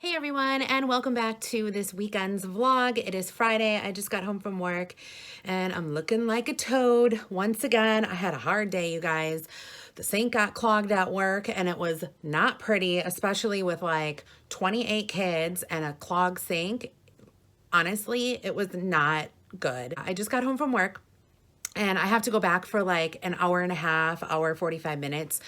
Hey everyone, and welcome back to this weekend's vlog. It is Friday. I just got home from work and I'm looking like a toad. Once again, I had a hard day, you guys. The sink got clogged at work and it was not pretty, especially with like 28 kids and a clogged sink. Honestly, it was not good. I just got home from work and I have to go back for like an hour and a half, hour, 45 minutes.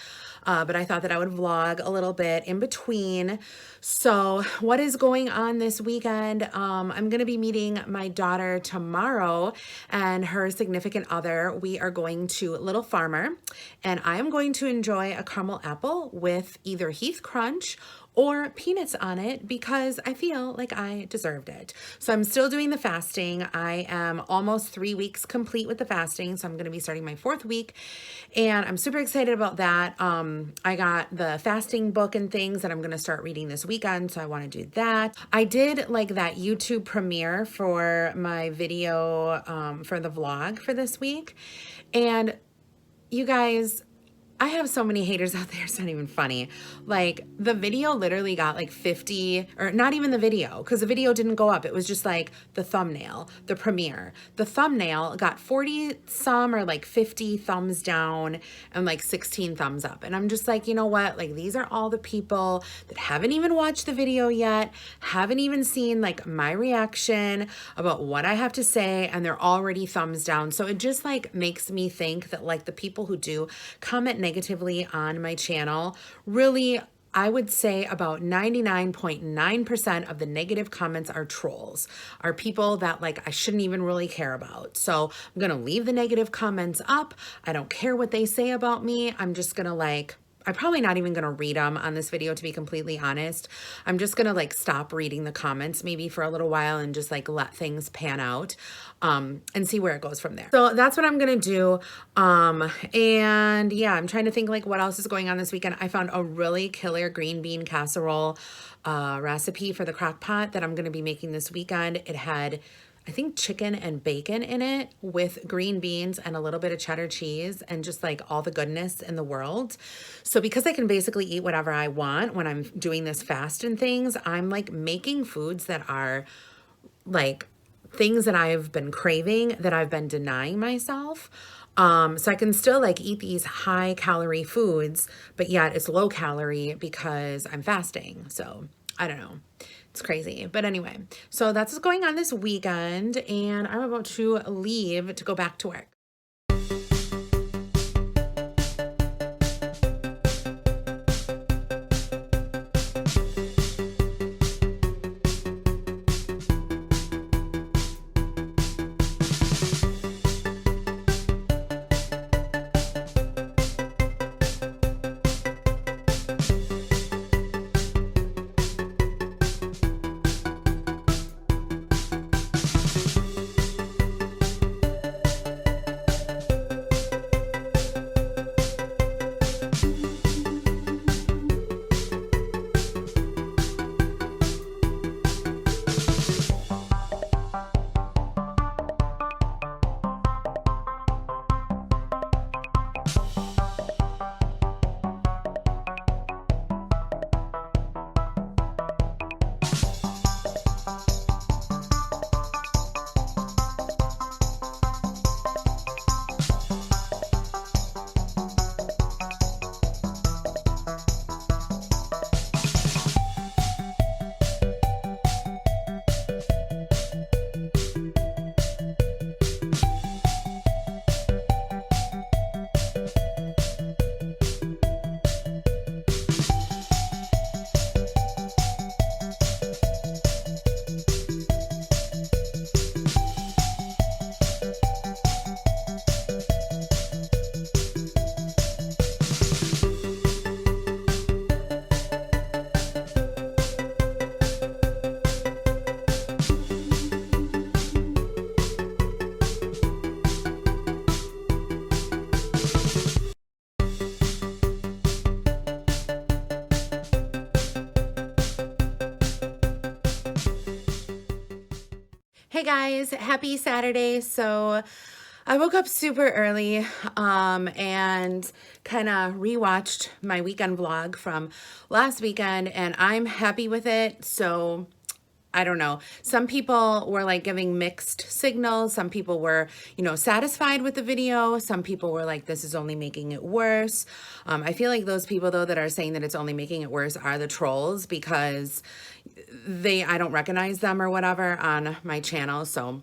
But I thought that I would vlog a little bit in between. So what is going on this weekend? I'm going to be meeting my daughter tomorrow and her significant other. We are going to Little Farmer and I am going to enjoy a caramel apple with either Heath Crunch or peanuts on it because I feel like I deserved it. So I'm still doing the fasting. I am almost 3 weeks complete with the fasting. So I'm going to be starting my 4th week and I'm super excited about that. I got the fasting book and things that I'm going to start reading this weekend. So I want to do that. I did like that YouTube premiere for my video for the vlog for this week. And you guys, I have so many haters out there, it's not even funny. Like the video literally got like 50, or not even the video, because the video didn't go up. It was just like the thumbnail, the premiere. The thumbnail got 40 some or like 50 thumbs down and like 16 thumbs up. And I'm just like, you know what? Like these are all the people that haven't even watched the video yet, haven't even seen like my reaction about what I have to say, and they're already thumbs down. So it just like makes me think that like the people who do comment negatively on my channel, really, I would say about 99.9% of the negative comments are trolls, are people that like I shouldn't even really care about. So I'm gonna leave the negative comments up. I don't care what they say about me. I'm just gonna like, I'm probably not even going to read them on this video, to be completely honest. I'm just going to like stop reading the comments maybe for a little while and just like let things pan out and see where it goes from there. So that's what I'm going to do. And yeah, I'm trying to think like what else is going on this weekend. I found a really killer green bean casserole recipe for the crock pot that I'm going to be making this weekend. It had, I think, chicken and bacon in it with green beans and a little bit of cheddar cheese and just like all the goodness in the world. So because I can basically eat whatever I want when I'm doing this fast and things, I'm like making foods that are like things that I've been craving, that I've been denying myself. So I can still like eat these high calorie foods, but yet it's low calorie because I'm fasting. So I don't know. It's crazy. But anyway, so that's what's going on this weekend, and I'm about to leave to go back to work. Hey guys, happy Saturday. So I woke up super early and kind of rewatched my weekend vlog from last weekend, and I'm happy with it. So I don't know. Some people were like giving mixed signals. Some people were, you know, satisfied with the video. Some people were like, this is only making it worse. I feel like those people though that are saying that it's only making it worse are the trolls, because I don't recognize them or whatever on my channel. So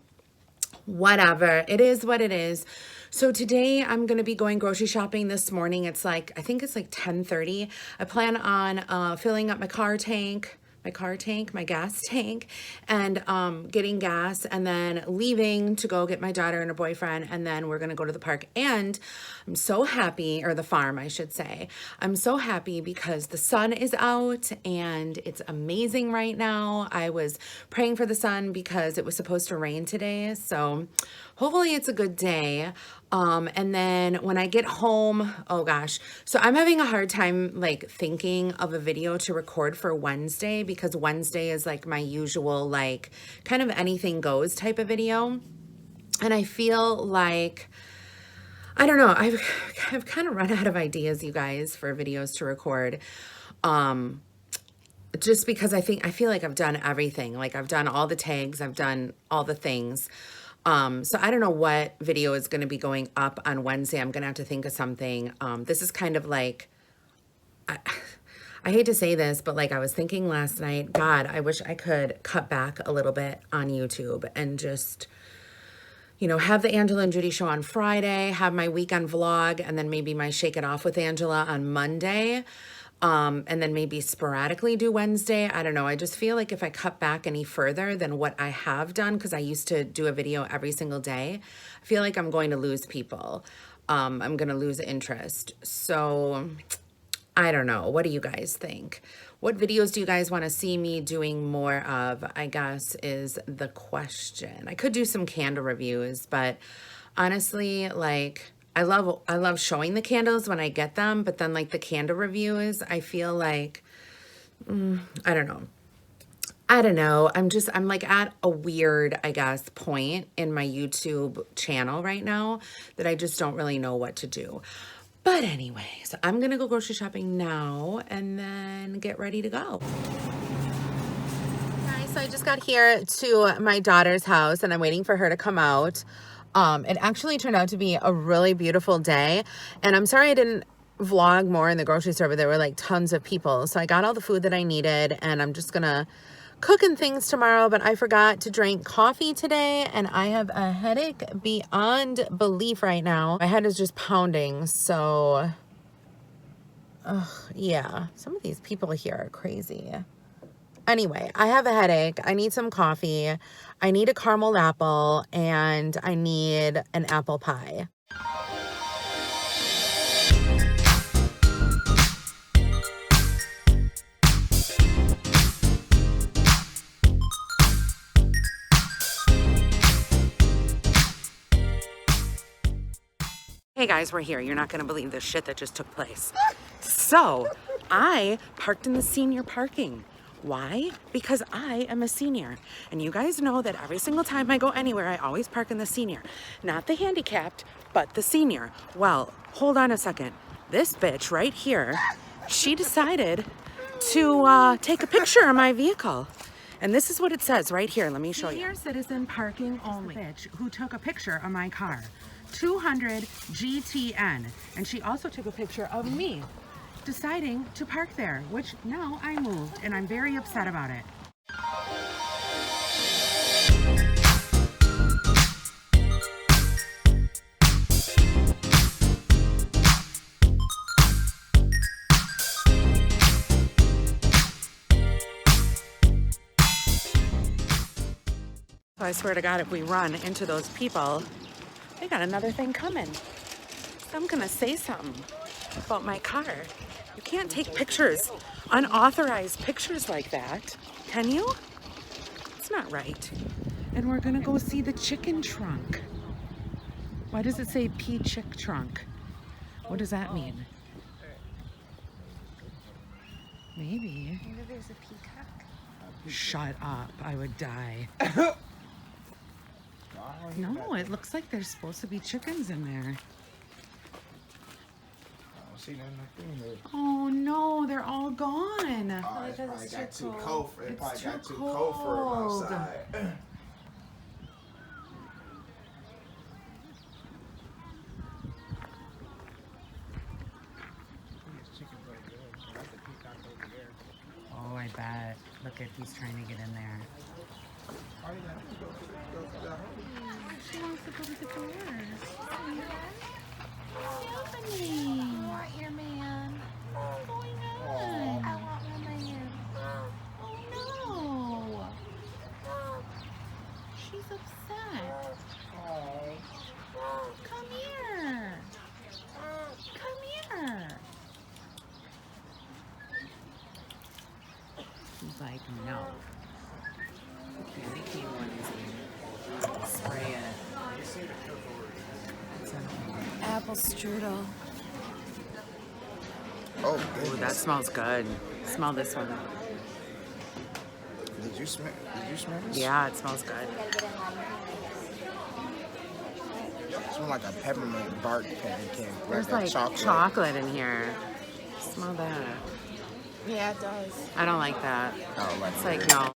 whatever, it is what it is. So today I'm going to be going grocery shopping this morning. It's like, I think it's like 10:30. I plan on filling up my gas tank, and getting gas, and then leaving to go get my daughter and her boyfriend, and then we're gonna go to the park. And I'm so happy, or the farm I should say. I'm so happy because the sun is out and it's amazing right now. I was praying for the sun because it was supposed to rain today, so hopefully it's a good day. And then when I get home, oh gosh, so I'm having a hard time like thinking of a video to record for Wednesday, because Wednesday is like my usual like kind of anything goes type of video. And I feel like, I don't know, I've kind of run out of ideas, you guys, for videos to record. Just because I feel like I've done everything. Like I've done all the tags, I've done all the things. So I don't know what video is going to be going up on Wednesday. I'm going to have to think of something. This is kind of like, I hate to say this, but like I was thinking last night, God, I wish I could cut back a little bit on YouTube and just, you know, have the Angela and Judy show on Friday, have my weekend vlog, and then maybe my Shake It Off with Angela on Monday. And then maybe sporadically do Wednesday. I don't know. I just feel like if I cut back any further than what I have done, because I used to do a video every single day, I feel like I'm going to lose people. I'm going to lose interest. So I don't know. What do you guys think? What videos do you guys want to see me doing more of, I guess, is the question. I could do some candle reviews, but honestly, like, I love showing the candles when I get them, but then like the candle reviews, I feel like, I don't know. I'm like at a weird, I guess, point in my YouTube channel right now that I just don't really know what to do. But anyway, so I'm going to go grocery shopping now and then get ready to go. Guys, so I just got here to my daughter's house and I'm waiting for her to come out. It actually turned out to be a really beautiful day, and I'm sorry I didn't vlog more in the grocery store, but there were like tons of people. So I got all the food that I needed, and I'm just gonna cook and things tomorrow, but I forgot to drink coffee today, and I have a headache beyond belief right now. My head is just pounding, so yeah, some of these people here are crazy. Anyway, I have a headache. I need some coffee. I need a caramel apple, and I need an apple pie. Hey guys, we're here. You're not gonna believe the shit that just took place. So, I parked in the senior parking. Why? Because I am a senior. And you guys know that every single time I go anywhere, I always park in the senior. Not the handicapped, but the senior. Well, hold on a second. This bitch right here, she decided to take a picture of my vehicle. And this is what it says right here. Let me show you. Senior citizen parking only. Bitch who took a picture of my car. 200 GTN. And she also took a picture of me deciding to park there, which now I moved, and I'm very upset about it. So I swear to God, if we run into those people, they got another thing coming. I'm gonna say something about my car. You can't take pictures, unauthorized pictures like that, can you? It's not right. And we're gonna go see the chicken trunk. Why does it say P-Chick trunk? What does that mean? Maybe. Maybe there's a peacock. Shut up, I would die. No, it looks like there's supposed to be chickens in there. See nothing like them. Oh no, they're all gone. Oh, it probably got too cold for it. Probably got too cold for them outside. Oh, I bet. Look at he's trying to get in there. She wants to go to the door. What's happening? Want your man. What's going on? I want my man. Oh no. She's upset. Come here. Come here. He's like, no. Candy cane one is here. Spray it. Apple strudel. Oh, Ooh, that smells good. Smell this one. Did you smell this? Yeah, it smells good. It smells like a peppermint bark pancake. There's like chocolate in here. Smell that. Yeah, it does. I don't like that. Oh, It's like, no.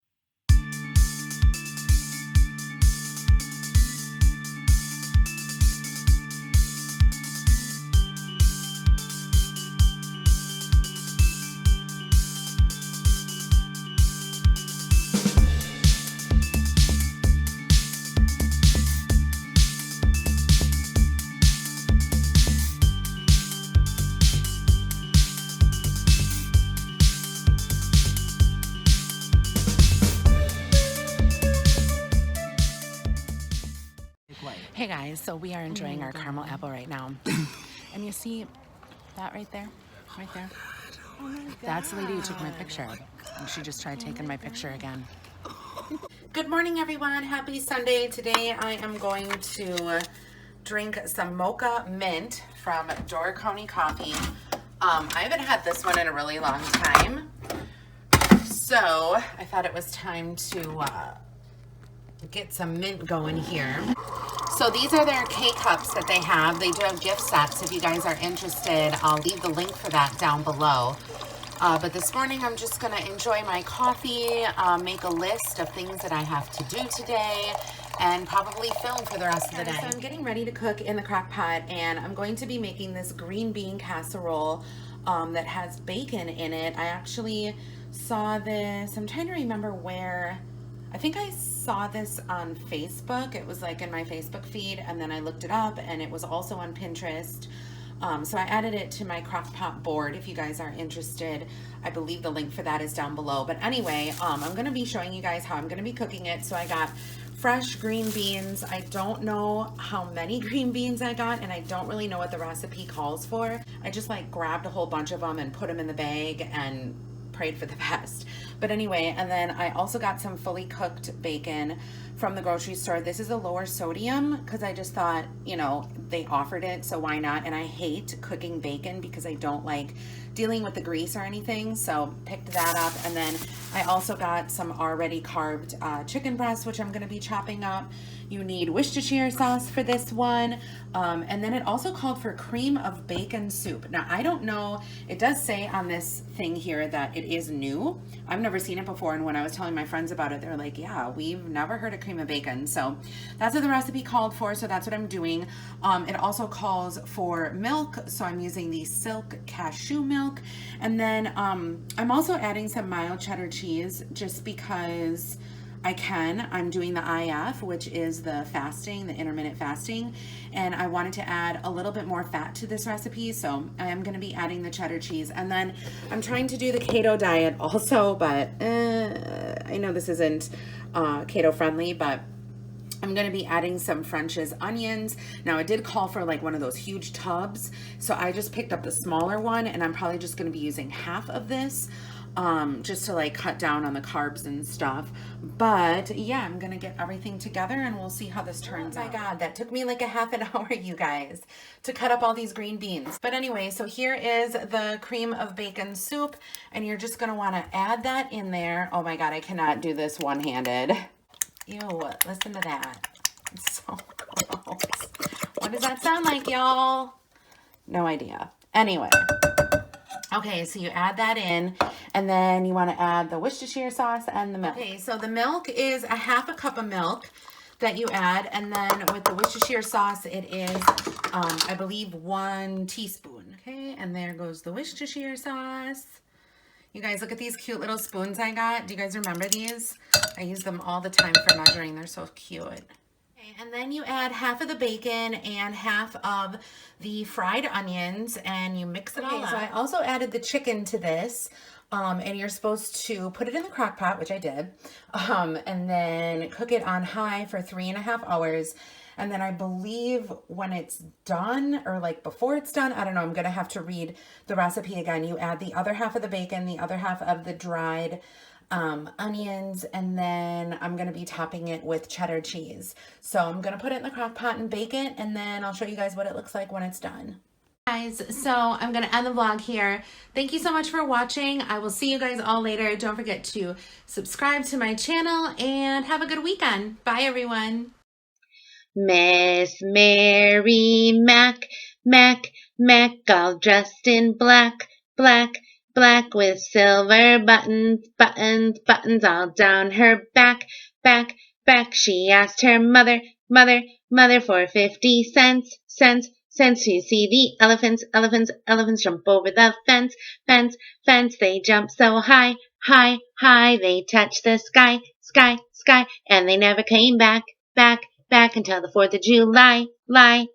Hey guys, so we are enjoying our caramel apple right now. And you see that right there? Right there? That's the lady who took my picture. And she just tried taking my picture again. Good morning, everyone. Happy Sunday. Today I am going to drink some mocha mint from Door County Coffee. I haven't had this one in a really long time. So I thought it was time to get some mint going here. So these are their K-Cups that they have. They do have gift sets. If you guys are interested, I'll leave the link for that down below. But this morning I'm just gonna enjoy my coffee, make a list of things that I have to do today, and probably film for the rest of the day. So I'm getting ready to cook in the crock pot, and I'm going to be making this green bean casserole that has bacon in it. I actually saw this, I'm trying to remember where, I think I saw this on Facebook. It was like in my Facebook feed, and then I looked it up, and it was also on Pinterest. So I added it to my crock pot board if you guys are interested. I believe the link for that is down below. But anyway, I'm going to be showing you guys how I'm going to be cooking it. So I got fresh green beans. I don't know how many green beans I got, and I don't really know what the recipe calls for. I just like grabbed a whole bunch of them and put them in the bag and prayed for the best. But anyway, and then I also got some fully cooked bacon from the grocery store. This is a lower sodium because I just thought, you know, they offered it, so why not? And I hate cooking bacon because I don't like dealing with the grease or anything, so picked that up. And then I also got some already carved chicken breasts, which I'm going to be chopping up. You need Worcestershire sauce for this one. And then it also called for cream of bacon soup. Now, I don't know, it does say on this thing here that it is new. I've never seen it before, and when I was telling my friends about it, they're like, yeah, we've never heard of cream of bacon. So that's what the recipe called for, so that's what I'm doing. It also calls for milk, so I'm using the Silk cashew milk. And then I'm also adding some mild cheddar cheese just because I can. I'm doing the IF, which is the fasting, the intermittent fasting, and I wanted to add a little bit more fat to this recipe, so I am going to be adding the cheddar cheese. And then I'm trying to do the keto diet also, but I know this isn't keto friendly, but I'm going to be adding some French's onions. Now, it did call for like one of those huge tubs, so I just picked up the smaller one, and I'm probably just going to be using half of this. Just to like cut down on the carbs and stuff. But yeah, I'm gonna get everything together and we'll see how this turns out. Oh my God, that took me like a half an hour, you guys, to cut up all these green beans. But anyway, so here is the cream of bacon soup, and you're just gonna wanna add that in there. Oh my God, I cannot do this one-handed. Ew, listen to that. It's so gross. What does that sound like, y'all? No idea. Anyway. Okay, so you add that in, and then you want to add the Worcestershire sauce and the milk. Okay, so the milk is a half a cup of milk that you add, and then with the Worcestershire sauce, it is, I believe, 1 teaspoon. Okay, and there goes the Worcestershire sauce. You guys, look at these cute little spoons I got. Do you guys remember these? I use them all the time for measuring. They're so cute. Okay, and then you add half of the bacon and half of the fried onions, and you mix it all up. So I also added the chicken to this, and you're supposed to put it in the crock pot, which I did, and then cook it on high for 3.5 hours. And then I believe when it's done, or like before it's done, I don't know, I'm gonna have to read the recipe again. You add the other half of the bacon, the other half of the dried onions, and then I'm gonna be topping it with cheddar cheese. So I'm gonna put it in the crock pot and bake it, and then I'll show you guys what it looks like when it's done. Guys, so I'm gonna end the vlog here. Thank you so much for watching. I will see you guys all later. Don't forget to subscribe to my channel and have a good weekend. Bye, everyone. Miss Mary Mac, all dressed in black, black with silver buttons all down her back. She asked her mother for 50 cents to see the elephants jump over the fence. They jump so high, they touch the sky, and they never came back until the 4th of July. Lie.